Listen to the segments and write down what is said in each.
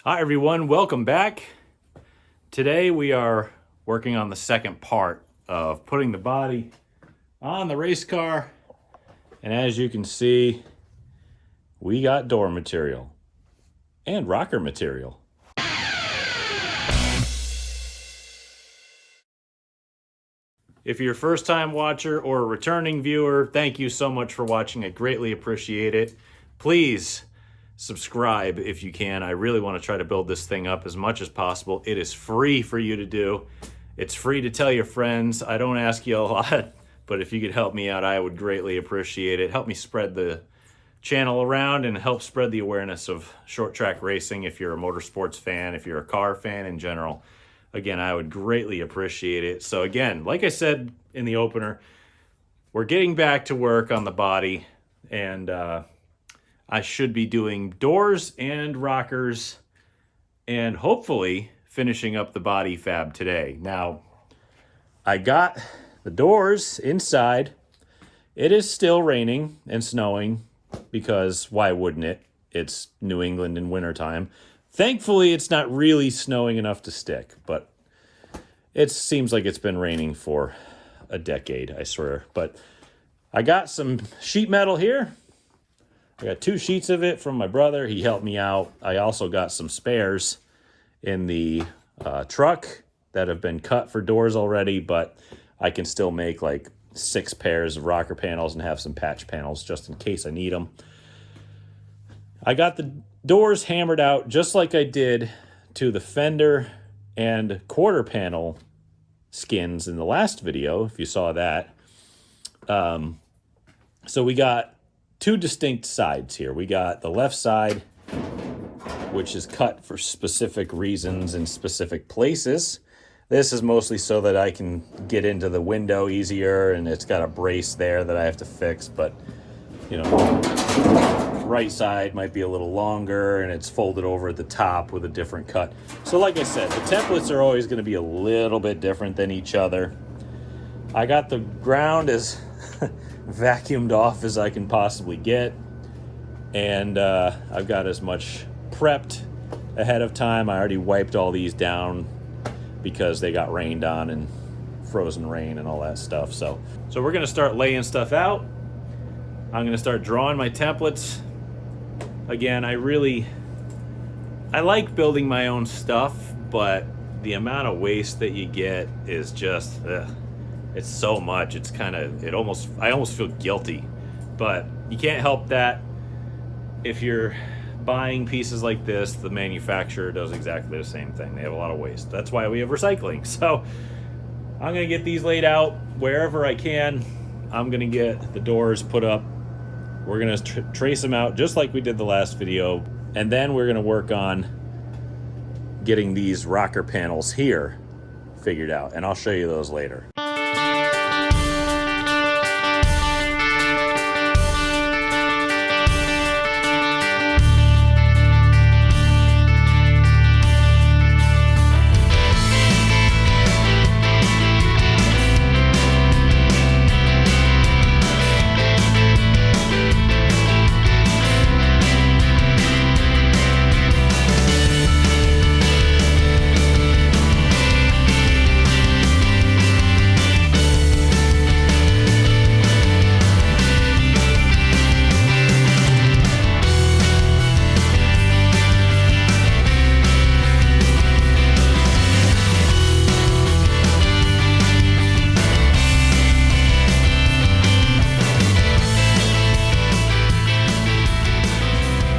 Hi everyone, welcome back. Today we are working on the second part of putting the body on the race car. And as you can see, we got door material and rocker material. If you're a first time watcher or a returning viewer, thank you so much for watching. I greatly appreciate it. Please subscribe if you can. I really want to try to build this thing up as much as possible. It is free for you to do. It's free to tell your friends. I don't ask you a lot, but if you could help me out, I would greatly appreciate it. Help me spread the channel around and help spread the awareness of short track racing. If you're a motorsports fan, if you're a car fan in general, again, I would greatly appreciate it. So again, like I said in the opener, we're getting back to work on the body, and I should be doing doors and rockers and hopefully finishing up the body fab today. Now, I got the doors inside. It is still raining and snowing because why wouldn't it? It's New England in wintertime. Thankfully, it's not really snowing enough to stick, but it seems like it's been raining for a decade, I swear. But I got some sheet metal here. I got 2 sheets of it from my brother. He helped me out. I also got some spares in the truck that have been cut for doors already, but I can still make like 6 pairs of rocker panels and have some patch panels just in case I need them. I got the doors hammered out just like I did to the fender and quarter panel skins in the last video, if you saw that. So we got 2 distinct sides here. We got the left side, which is cut for specific reasons in specific places. This is mostly so that I can get into the window easier, and it's got a brace there that I have to fix, but you know, right side might be a little longer and it's folded over at the top with a different cut. So like I said, the templates are always going to be a little bit different than each other. I got the ground as vacuumed off as I can possibly get, and I've got as much prepped ahead of time. I already wiped all these down because they got rained on and frozen rain and all that stuff. So we're gonna start laying stuff out. I'm gonna start drawing my templates. Again, I like building my own stuff, but the amount of waste that you get is just it's so much. It's kind of, I almost feel guilty, but you can't help that. If you're buying pieces like this, the manufacturer does exactly the same thing. They have a lot of waste. That's why we have recycling. So I'm gonna get these laid out wherever I can. I'm gonna get the doors put up. We're gonna trace them out just like we did the last video, and then we're gonna work on getting these rocker panels here figured out, and I'll show you those later.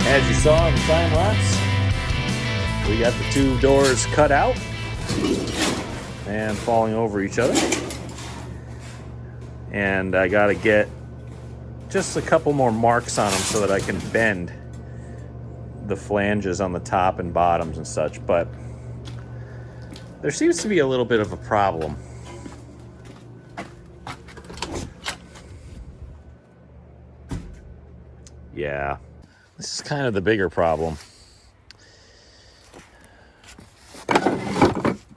As you saw in the time lapse, we got the 2 doors cut out and falling over each other. And I gotta get just a couple more marks on them so that I can bend the flanges on the top and bottoms and such, but there seems to be a little bit of a problem. Yeah. This is kind of the bigger problem.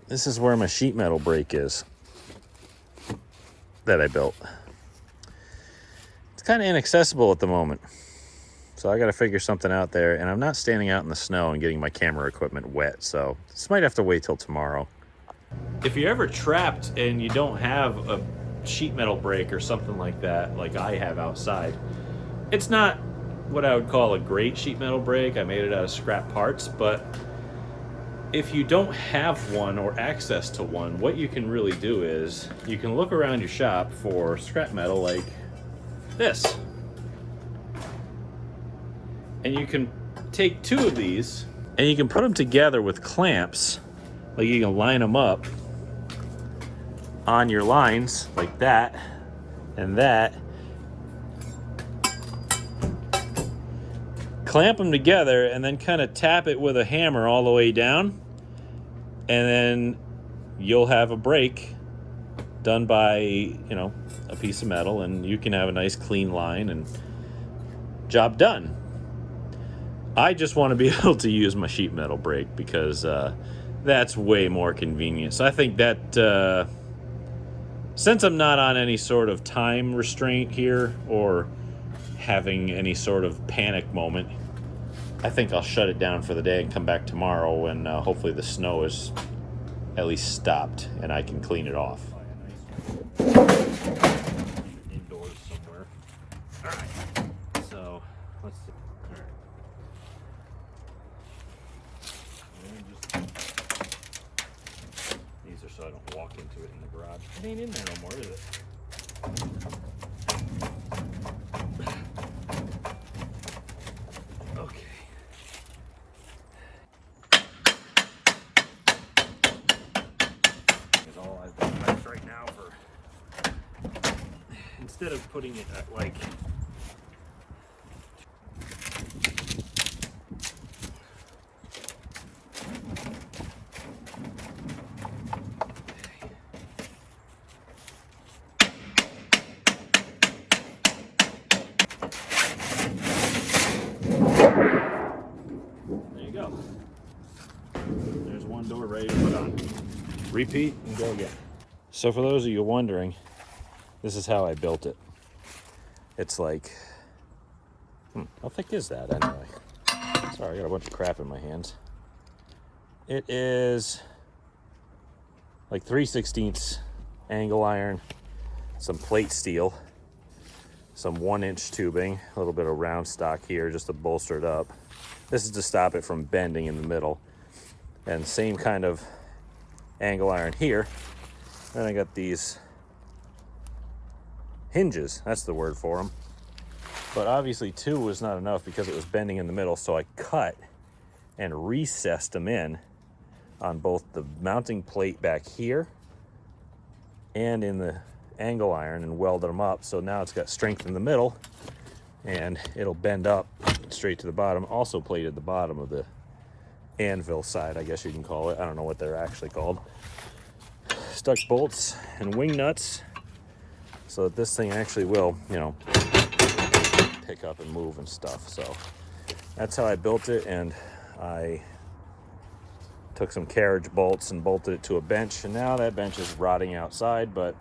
This is where my sheet metal brake is that I built. It's kind of inaccessible at the moment. So I got to figure something out there, and I'm not standing out in the snow and getting my camera equipment wet, so this might have to wait till tomorrow. If you're ever trapped and you don't have a sheet metal brake or something like that, like I have outside, it's not what I would call a great sheet metal brake. I made it out of scrap parts, but if you don't have one or access to one, what you can really do is you can look around your shop for scrap metal like this. And you can take two of these and you can put them together with clamps. Like you can line them up on your lines like that and that. Clamp them together and then kind of tap it with a hammer all the way down. And then you'll have a brake done by, a piece of metal, and you can have a nice clean line and job done. I just want to be able to use my sheet metal brake because that's way more convenient. So I think that since I'm not on any sort of time restraint here or having any sort of panic moment, I think I'll shut it down for the day and come back tomorrow when hopefully the snow is at least stopped and I can clean it off. Indoors somewhere. All right. So let's see. All right. These are so I don't walk into it in the garage. It ain't in there no more, is it? Okay. Is all I've got pipes right now for. Instead of putting it at like. There you go. There's one door ready to put on. Repeat and go again. So for those of you wondering, this is how I built it. It's like, how thick is that anyway? Sorry, I got a bunch of crap in my hands. It is like 3/16 angle iron, some plate steel, some 1-inch tubing, a little bit of round stock here just to bolster it up. This is to stop it from bending in the middle. And same kind of angle iron here. Then I got these hinges, that's the word for them. But obviously 2 was not enough because it was bending in the middle, so I cut and recessed them in on both the mounting plate back here and in the angle iron and welded them up. So now it's got strength in the middle and it'll bend up straight to the bottom. Also plated the bottom of the anvil side, I guess you can call it. I don't know what they're actually called. Stuck bolts and wing nuts so that this thing actually will, pick up and move and stuff. So that's how I built it, and I took some carriage bolts and bolted it to a bench, and now that bench is rotting outside, but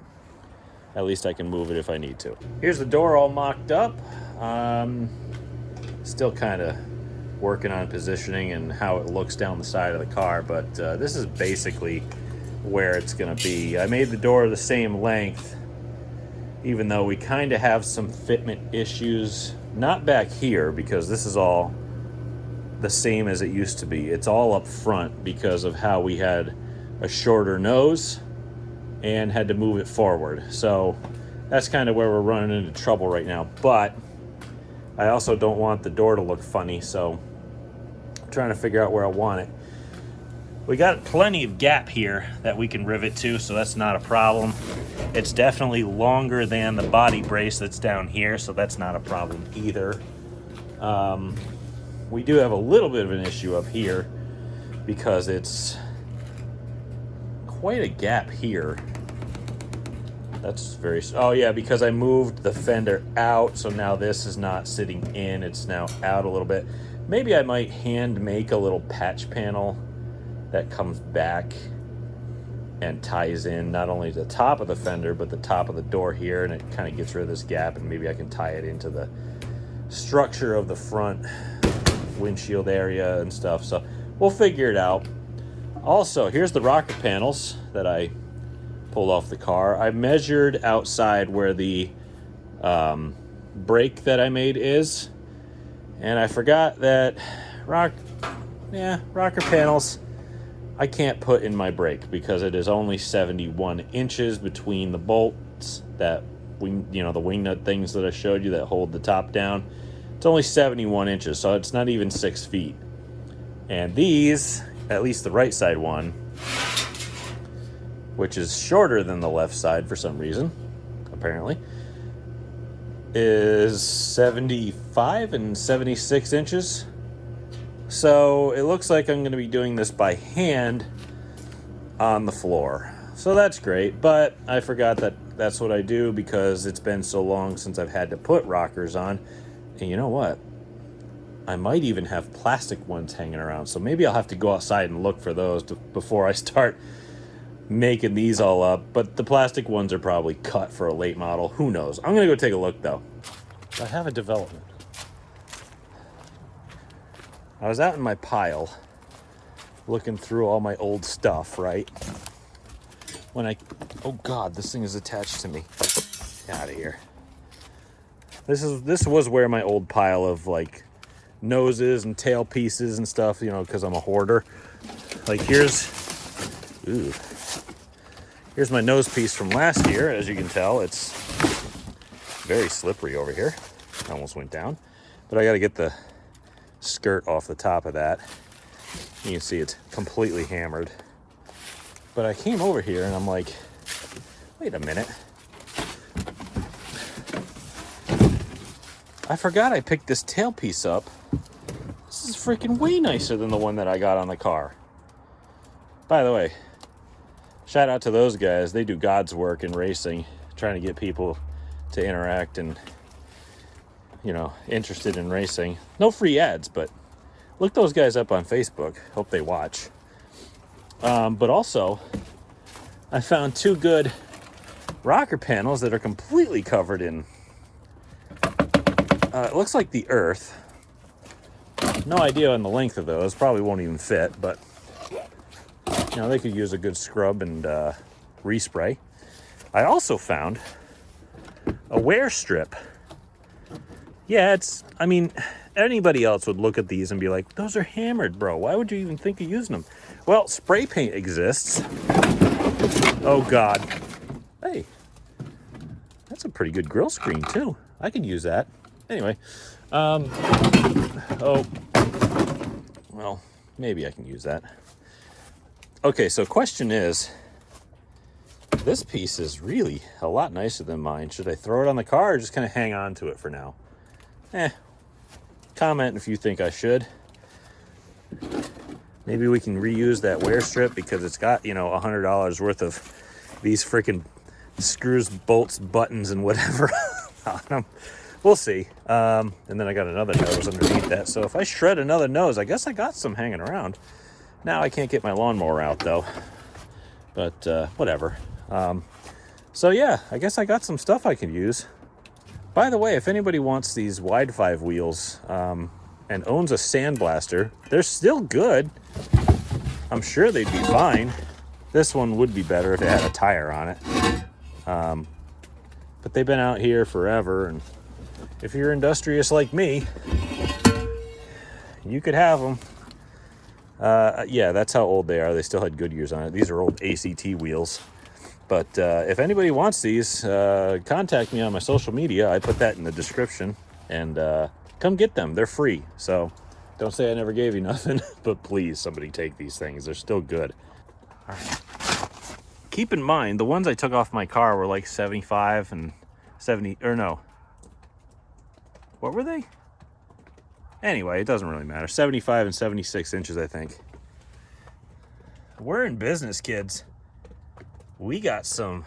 at least I can move it if I need to. Here's the door all mocked up. Still kind of working on positioning and how it looks down the side of the car, but this is basically where it's gonna be. I made the door the same length, even though we kind of have some fitment issues. Not back here, because this is all the same as it used to be. It's all up front because of how we had a shorter nose and had to move it forward. So that's kind of where we're running into trouble right now. But I also don't want the door to look funny, so I'm trying to figure out where I want it. We got plenty of gap here that we can rivet to, so that's not a problem. It's definitely longer than the body brace that's down here, so that's not a problem either. We do have a little bit of an issue up here because it's quite a gap here. That's very, oh yeah, because I moved the fender out, so now this is not sitting in, it's now out a little bit. Maybe I might hand make a little patch panel that comes back and ties in not only the top of the fender, but the top of the door here, and it kind of gets rid of this gap, and maybe I can tie it into the structure of the front windshield area and stuff. So we'll figure it out. Also, here's the rocker panels that I pulled off the car. I measured outside where the brake that I made is, and I forgot that rocker panels I can't put in my brake because it is only 71 inches between the bolts that the wing nut things that I showed you that hold the top down. It's only 71 inches, so it's not even 6 feet. And these, at least the right side one, which is shorter than the left side for some reason, apparently, is 75 and 76 inches. So it looks like I'm going to be doing this by hand on the floor. So that's great, but I forgot that that's what I do because it's been so long since I've had to put rockers on. And you know what? I might even have plastic ones hanging around. So maybe I'll have to go outside and look for those before I start making these all up. But the plastic ones are probably cut for a late model. Who knows? I'm going to go take a look, though. I have a development. I was out in my pile looking through all my old stuff, right? Oh God, this thing is attached to me. Get out of here. This was where my old pile of like noses and tail pieces and stuff, because I'm a hoarder. Like here's my nose piece from last year. As you can tell, it's very slippery over here. I almost went down, but I got to get the skirt off the top of that. You can see it's completely hammered. But I came over here and I'm like, wait a minute. I forgot I picked this tailpiece up. This is freaking way nicer than the one that I got on the car. By the way, shout out to those guys. They do God's work in racing, trying to get people to interact and, interested in racing. No free ads, but look those guys up on Facebook. Hope they watch. But also, I found 2 good rocker panels that are completely covered in, it looks like the earth. No idea on the length of those. Probably won't even fit, but, they could use a good scrub and respray. I also found a wear strip. Yeah, anybody else would look at these and be like, those are hammered, bro. Why would you even think of using them? Well, spray paint exists. Oh, God. Hey, that's a pretty good grill screen, too. I could use that. Anyway, well, maybe I can use that. Okay, so question is, this piece is really a lot nicer than mine. Should I throw it on the car or just kind of hang on to it for now? Comment if you think I should. Maybe we can reuse that wear strip because it's got, $100 worth of these freaking screws, bolts, buttons, and whatever on them. We'll see. And then I got another nose underneath that. So if I shred another nose, I guess I got some hanging around. Now I can't get my lawnmower out, though. But whatever. So yeah, I guess I got some stuff I can use. By the way, if anybody wants these wide 5 wheels and owns a sandblaster, they're still good. I'm sure they'd be fine. This one would be better if it had a tire on it. But they've been out here forever, and if you're industrious like me, you could have them. Yeah, that's how old they are. They still had good years on it. These are old ACT wheels. But if anybody wants these, contact me on my social media. I put that in the description. And come get them. They're free. So don't say I never gave you nothing. But please, somebody take these things. They're still good. All right. Keep in mind, the ones I took off my car were like 75 and 70, or no. What were they? Anyway, it doesn't really matter. 75 and 76 inches, I think. We're in business, kids. We got some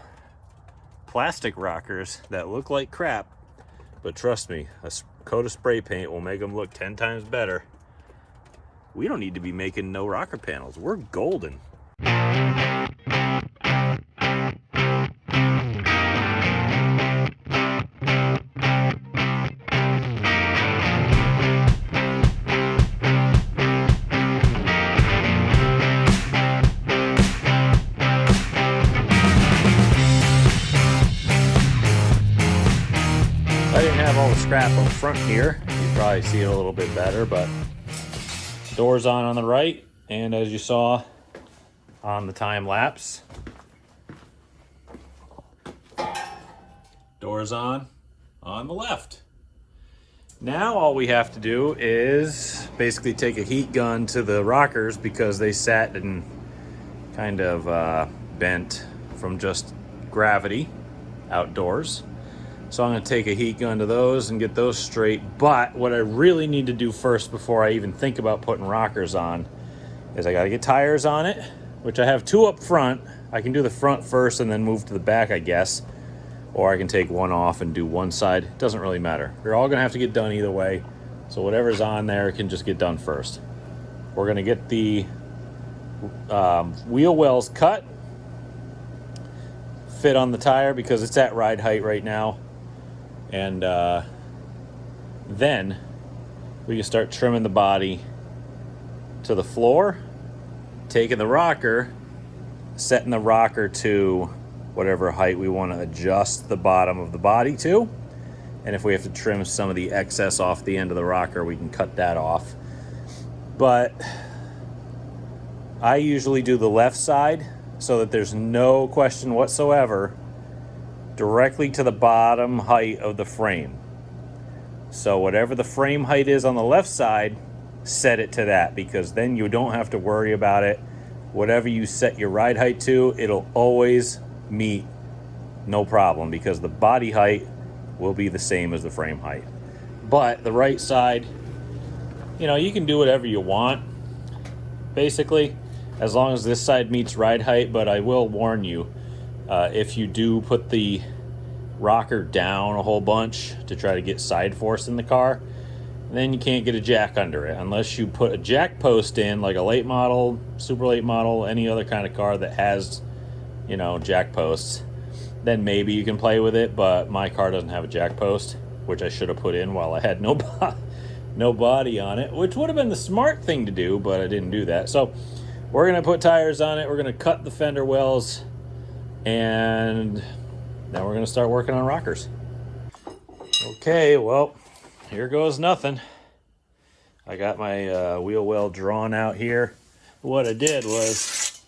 plastic rockers that look like crap, but trust me, a coat of spray paint will make them look 10 times better. We don't need to be making no rocker panels. We're golden. scrap up front here. You probably see it a little bit better, but doors on the right, and as you saw on the time lapse, doors on the left. Now all we have to do is basically take a heat gun to the rockers because they sat and kind of bent from just gravity outdoors. So I'm going to take a heat gun to those and get those straight. But what I really need to do first before I even think about putting rockers on is I got to get tires on it, which I have 2 up front. I can do the front first and then move to the back, I guess. Or I can take one off and do one side. It doesn't really matter. They're all gonna have to get done either way. So whatever's on there can just get done first. We're gonna get the wheel wells cut, fit on the tire because it's at ride height right now. And then we can start trimming the body to the floor, taking the rocker, setting the rocker to whatever height we want to adjust the bottom of the body to. And if we have to trim some of the excess off the end of the rocker, we can cut that off. But I usually do the left side so that there's no question whatsoever directly to the bottom height of the frame. So whatever the frame height is on the left side, set it to that, because then you don't have to worry about it. Whatever you set your ride height to, it'll always meet, no problem, because the body height will be the same as the frame height. But the right side, you can do whatever you want basically, as long as this side meets ride height. But I will warn you, if you do put the rocker down a whole bunch to try to get side force in the car, then you can't get a jack under it unless you put a jack post in, like a late model, super late model, any other kind of car that has jack posts. Then maybe you can play with it, but my car doesn't have a jack post, which I should have put in while I had no body on it, which would have been the smart thing to do, but I didn't do that. So we're gonna put tires on it, we're gonna cut the fender wells, and then we're gonna start working on rockers. Okay, well, here goes nothing. I got my wheel well drawn out here. What I did was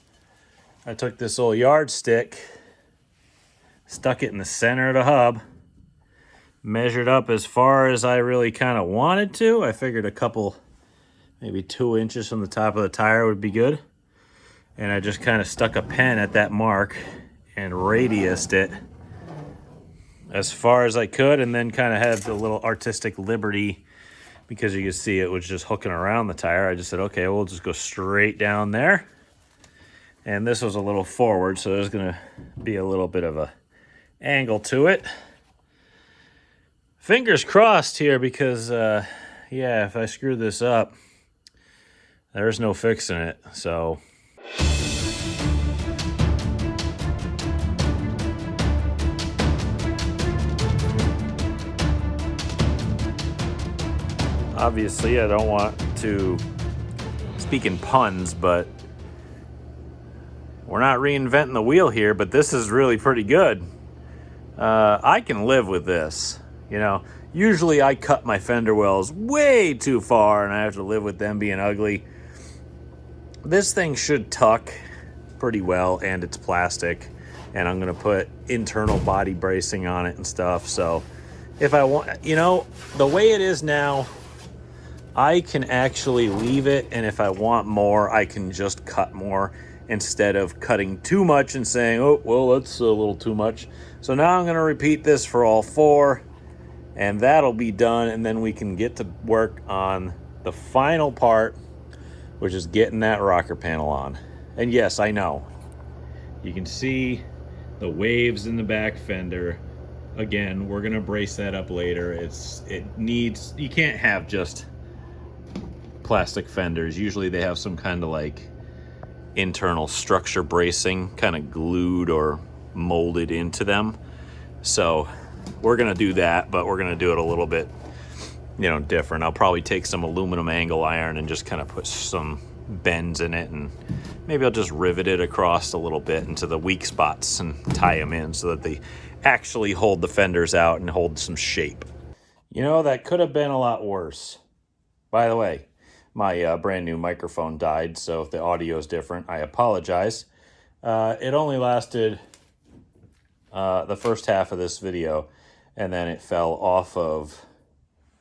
I took this old yardstick, stuck it in the center of the hub, measured up as far as I really kind of wanted to. I figured a couple, maybe 2 inches from the top of the tire would be good. And I just kind of stuck a pen at that mark and radiused it as far as I could, and then kind of had a little artistic liberty because you could see it was just hooking around the tire. I just said, okay, we'll just go straight down there. And this was a little forward, so there's going to be a little bit of a angle to it. Fingers crossed here because, yeah, if I screw this up, there's no fixing it. So obviously I don't want to speak in puns, but we're not reinventing the wheel here, but this is really pretty good. I can live with this. Usually I cut my fender wells way too far and I have to live with them being ugly. This thing should tuck pretty well, and it's plastic, and I'm gonna put internal body bracing on it and stuff. So if I want, the way it is now, I can actually leave it, and if I want more, I can just cut more instead of cutting too much and saying, oh, well, that's a little too much. So now I'm going to repeat this for all 4, and that'll be done, and then we can get to work on the final part, which is getting that rocker panel on. And yes, I know, you can see the waves in the back fender. Again, we're going to brace that up later. You can't have just plastic fenders. Usually they have some kind of like internal structure bracing kind of glued or molded into them. So we're going to do that, but we're going to do it a little bit different. I'll probably take some aluminum angle iron and just kind of put some bends in it, and maybe I'll just rivet it across a little bit into the weak spots and tie them in so that they actually hold the fenders out and hold some shape. You know, that could have been a lot worse. By the way, my brand new microphone died, so if the audio is different, I apologize. It only lasted the first half of this video, and then it fell off of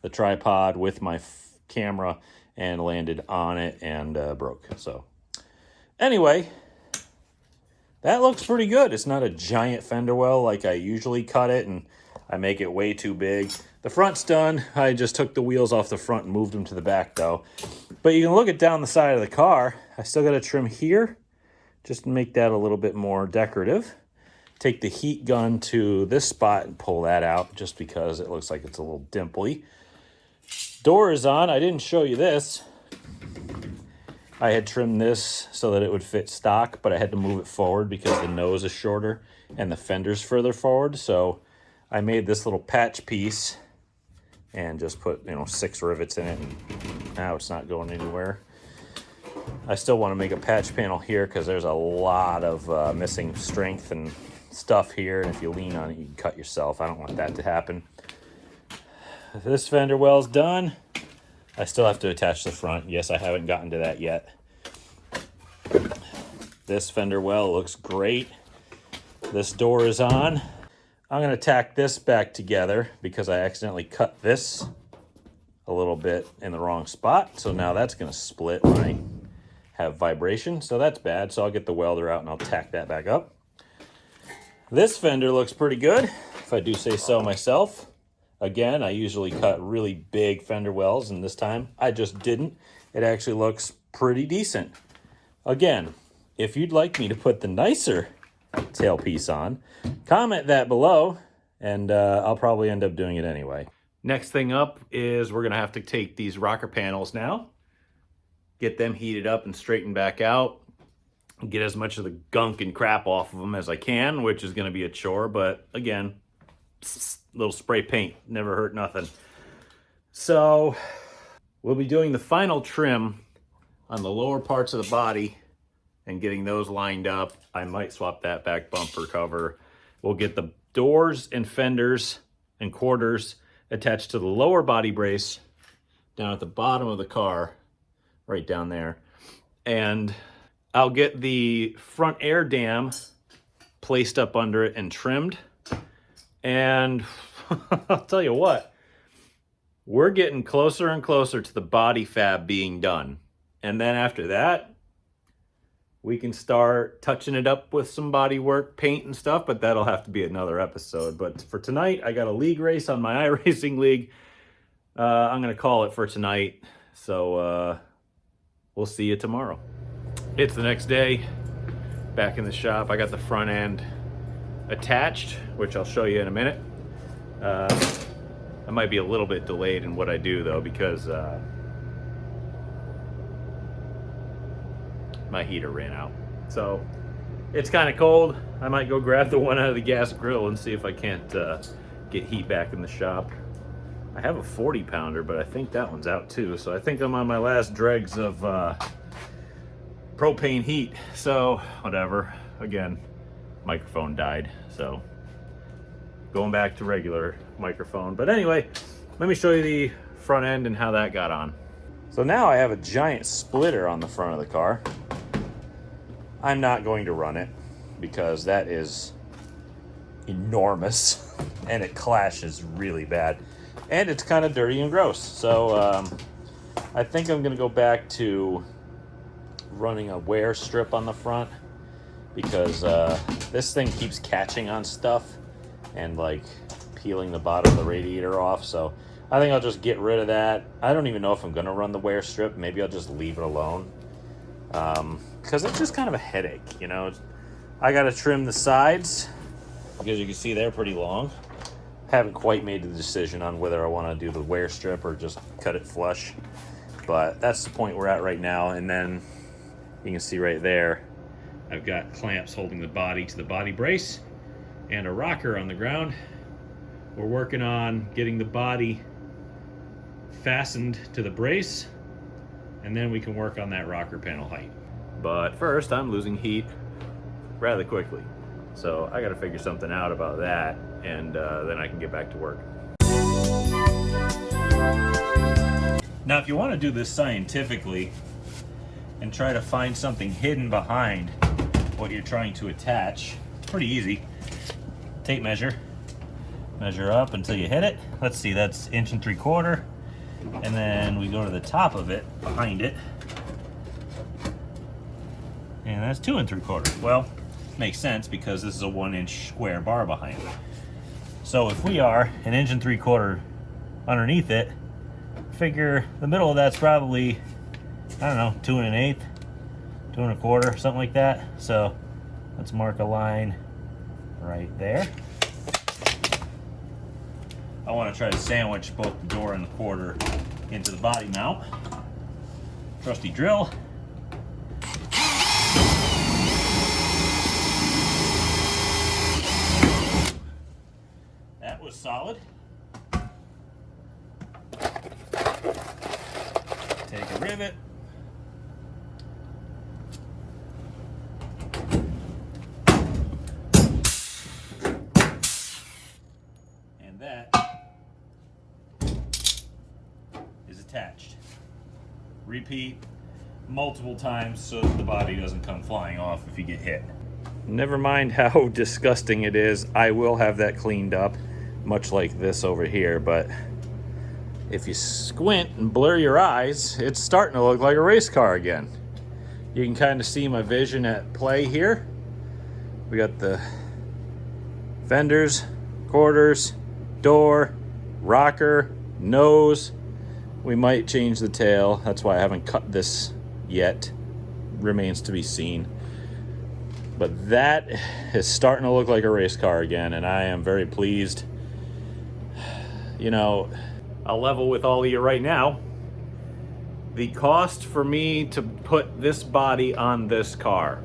the tripod with my camera and landed on it and broke. So anyway, that looks pretty good. It's not a giant fender well like I usually cut it, and I make it way too big. The front's done. I just took the wheels off the front and moved them to the back though. But you can look at down the side of the car. I still got to trim here just to make that a little bit more decorative. Take the heat gun to this spot and pull that out just because it looks like it's a little dimply. Door is on. I didn't show you this. I had trimmed this so that it would fit stock, but I had to move it forward because the nose is shorter and the fender's further forward. So I made this little patch piece and just put, 6 rivets in it, and now it's not going anywhere. I still want to make a patch panel here because there's a lot of missing strength and stuff here, and if you lean on it, you can cut yourself. I don't want that to happen. This fender well's done. I still have to attach the front. Yes, I haven't gotten to that yet. This fender well looks great. This door is on. I'm going to tack this back together because I accidentally cut this a little bit in the wrong spot. So now that's going to split when I have vibration. So that's bad. So I'll get the welder out and I'll tack that back up. This fender looks pretty good, if I do say so myself. Again, I usually cut really big fender wells, and this time I just didn't. It actually looks pretty decent. Again, if you'd like me to put the nicer tailpiece on, comment that below, and I'll probably end up doing it anyway. Next thing up is we're going to have to take these rocker panels now, get them heated up and straightened back out, get as much of the gunk and crap off of them as I can, which is going to be a chore, but again, little spray paint, never hurt nothing. So we'll be doing the final trim on the lower parts of the body and getting those lined up. I might swap that back bumper cover. We'll get the doors and fenders and quarters attached to the lower body brace down at the bottom of the car, right down there. And I'll get the front air dam placed up under it and trimmed. And I'll tell you what, we're getting closer and closer to the body fab being done. And then after that, we can start touching it up with some body work, paint and stuff, but that'll have to be another episode. But for tonight, I got a league race on my iRacing league. I'm going to call it for tonight. So we'll see you tomorrow. It's the next day, back in the shop. I got the front end attached, which I'll show you in a minute. I might be a little bit delayed in what I do though, because my heater ran out. So it's kind of cold. I might go grab the one out of the gas grill and see if I can't get heat back in the shop. I have a 40 pounder, but I think that one's out too. So I think I'm on my last dregs of propane heat. So whatever. Again, microphone died, so going back to regular microphone. But anyway, let me show you the front end and how that got on. So now I have a giant splitter on the front of the car. I'm not going to run it because that is enormous and it clashes really bad and it's kind of dirty and gross. So I think I'm going to go back to running a wear strip on the front, because this thing keeps catching on stuff and like peeling the bottom of the radiator off. So I think I'll just get rid of that. I don't even know if I'm gonna run the wear strip. Maybe I'll just leave it alone, because it's just kind of a headache, I gotta trim the sides because you can see they're pretty long. Haven't quite made the decision on whether I want to do the wear strip or just cut it flush, but that's the point we're at right now. And then you can see right there, I've got clamps holding the body to the body brace and a rocker on the ground. We're working on getting the body fastened to the brace, and then we can work on that rocker panel height. But first, I'm losing heat rather quickly. So I gotta figure something out about that, and then I can get back to work. Now, if you want to do this scientifically and try to find something hidden behind what you're trying to attach, it's pretty easy. Tape measure. Measure up until you hit it. Let's see, that's 1 3/4. And then we go to the top of it, behind it. And that's 2 3/4. Well, makes sense because this is a 1-inch square bar behind it. So if we are 1 3/4 underneath it, figure the middle of that's probably, I don't know, 2 1/8, 2 1/4, something like that. So let's mark a line right there. I want to try to sandwich both the door and the quarter into the body mount. Trusty drill. That was solid. Take a rivet. And that is attached. Repeat multiple times so that the body doesn't come flying off if you get hit. Never mind how disgusting it is, I will have that cleaned up, much like this over here, but if you squint and blur your eyes, it's starting to look like a race car again. You can kind of see my vision at play here. We got the fenders, quarters, door, rocker, nose. We might change the tail. That's why I haven't cut this yet. Remains to be seen. But that is starting to look like a race car again, and I am very pleased. You know, I'll level with all of you right now. The cost for me to put this body on this car,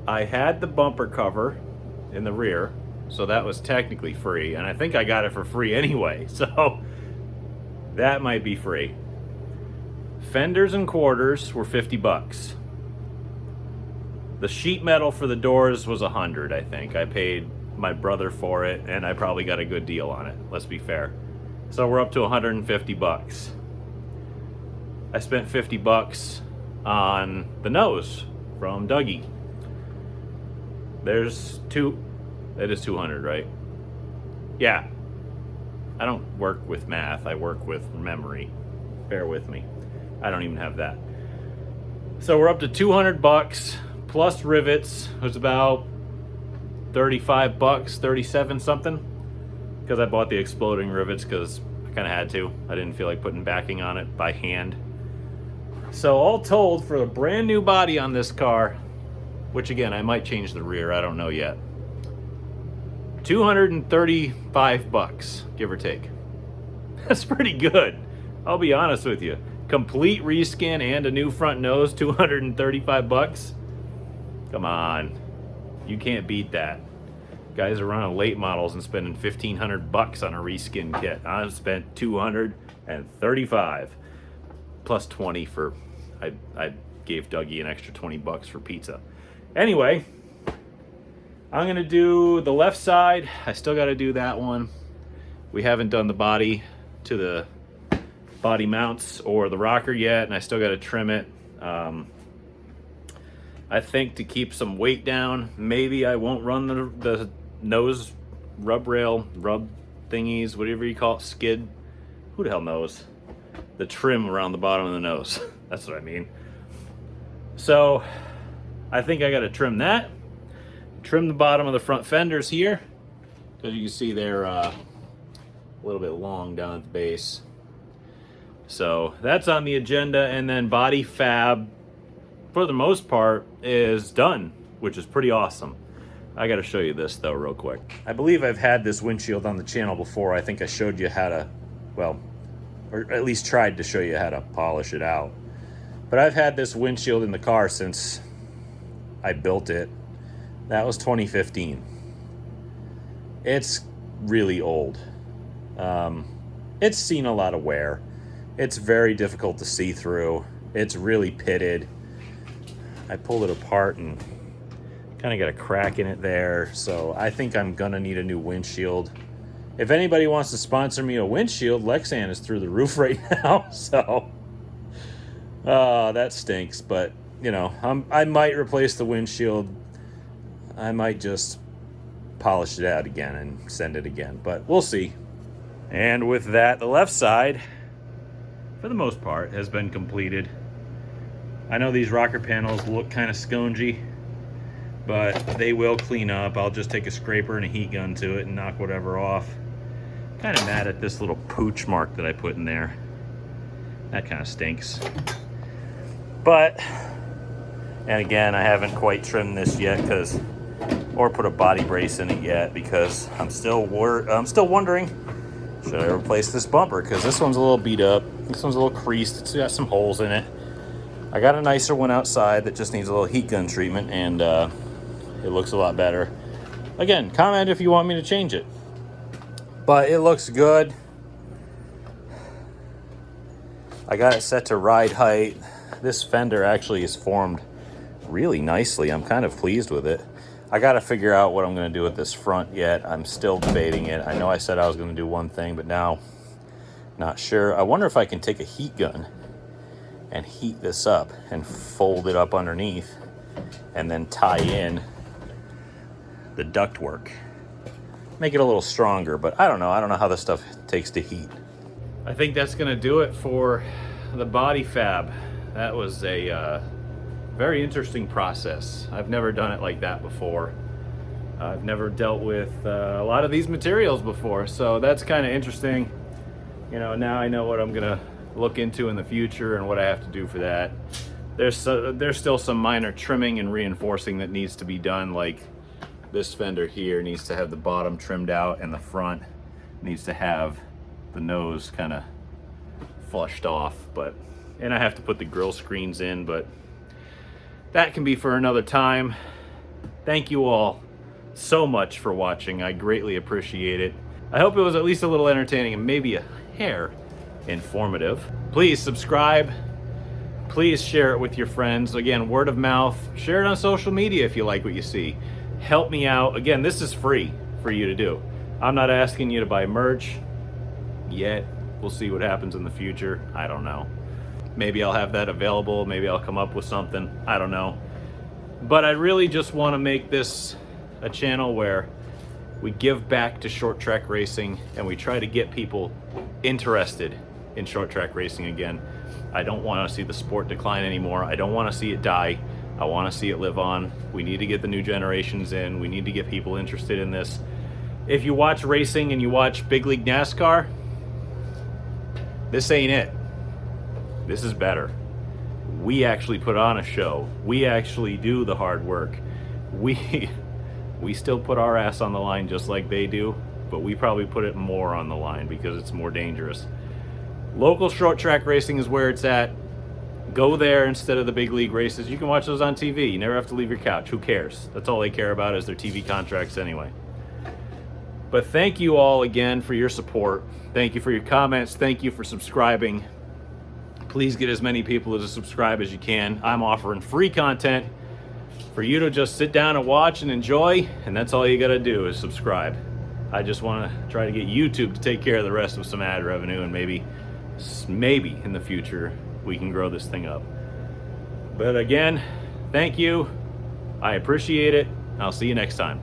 I had the bumper cover in the rear, so that was technically free, and I think I got it for free anyway, so that might be free. Fenders and quarters were 50 bucks. The sheet metal for the doors was 100, I think. I paid my brother for it, and I probably got a good deal on it, let's be fair. So we're up to 150 bucks. I spent 50 bucks on the nose from Dougie. There's that is 200, right? Yeah. I don't work with math, I work with memory. Bear with me. I don't even have that. So we're up to 200 bucks plus rivets. It was about 35 bucks, 37 something. Because I bought the exploding rivets because I kind of had to. I didn't feel like putting backing on it by hand. So all told, for a brand new body on this car, which again, I might change the rear, I don't know yet. 235 bucks, give or take. That's pretty good. I'll be honest with you. Complete reskin and a new front nose, 235 bucks. Come on. You can't beat that. Guys are running late models and spending 1,500 bucks on a reskin kit. I've spent 235 plus 20 for, I gave Dougie an extra 20 bucks for pizza. Anyway, I'm gonna do the left side. I still gotta do that one. We haven't done the body to the body mounts or the rocker yet, and I still gotta trim it. I think to keep some weight down, maybe I won't run the nose rub thingies, whatever you call it, skid. Who the hell knows? The trim around the bottom of the nose. That's what I mean. So I think I got to trim that. Trim the bottom of the front fenders here, because you can see they're a little bit long down at the base. So that's on the agenda, and then body fab, for the most part, is done, which is pretty awesome. I got to show you this though real quick. I believe I've had this windshield on the channel before. I think I showed you how to, well, or at least tried to show you how to polish it out. But I've had this windshield in the car since I built it. That was 2015. It's really old. It's seen a lot of wear. It's very difficult to see through. It's really pitted. I pulled it apart and kind of got a crack in it there. So I think I'm gonna need a new windshield If anybody wants to sponsor me a windshield, Lexan is through the roof right now. So that stinks. But, you know, I might replace the windshield. I might just polish it out again and send it again. But we'll see. And with that, the left side, for the most part, has been completed. I know these rocker panels look kind of scongy, but they will clean up. I'll just take a scraper and a heat gun to it and knock whatever off. Kind of mad at this little pooch mark that I put in there. That kind of stinks. But, and again, I haven't quite trimmed this yet or put a body brace in it yet, because I'm still wondering, should I replace this bumper? Because this one's a little beat up. This one's a little creased. It's got some holes in it. I got a nicer one outside that just needs a little heat gun treatment, and it looks a lot better. Again, comment if you want me to change it. But it looks good. I got it set to ride height. This fender actually is formed really nicely. I'm kind of pleased with it. I got to figure out what I'm going to do with this front yet. I'm still debating it. I know I said I was going to do one thing, but now not sure. I wonder if I can take a heat gun and heat this up and fold it up underneath and then tie in the ductwork. Make it a little stronger, but I don't know. I don't know how this stuff takes to heat. I think that's going to do it for the body fab. That was a very interesting process. I've never done it like that before. I've never dealt with a lot of these materials before, so that's kind of interesting. You know, now I know what I'm gonna look into in the future and what I have to do for that. There's still some minor trimming and reinforcing that needs to be done, like this fender here needs to have the bottom trimmed out and the front needs to have the nose kind of flushed off, and I have to put the grill screens in, but that can be for another time. Thank you all so much for watching. I greatly appreciate it. I hope it was at least a little entertaining and maybe a hair informative. Please subscribe. Please share it with your friends. Again, word of mouth. Share it on social media if you like what you see. Help me out. Again, this is free for you to do. I'm not asking you to buy merch yet. We'll see what happens in the future. I don't know. Maybe I'll have that available. Maybe I'll come up with something. I don't know. But I really just want to make this a channel where we give back to short track racing and we try to get people interested in short track racing again. I don't want to see the sport decline anymore. I don't want to see it die. I want to see it live on. We need to get the new generations in. We need to get people interested in this. If you watch racing and you watch Big League NASCAR, this ain't it. This is better. We actually put on a show. We actually do the hard work. We still put our ass on the line just like they do, but we probably put it more on the line because it's more dangerous. Local short track racing is where it's at. Go there instead of the big league races. You can watch those on TV. You never have to leave your couch. Who cares? That's all they care about is their TV contracts anyway. But thank you all again for your support. Thank you for your comments. Thank you for subscribing. Please get as many people to subscribe as you can. I'm offering free content for you to just sit down and watch and enjoy, and that's all you gotta do is subscribe. I just wanna try to get YouTube to take care of the rest with some ad revenue, and maybe in the future we can grow this thing up. But again, thank you. I appreciate it. I'll see you next time.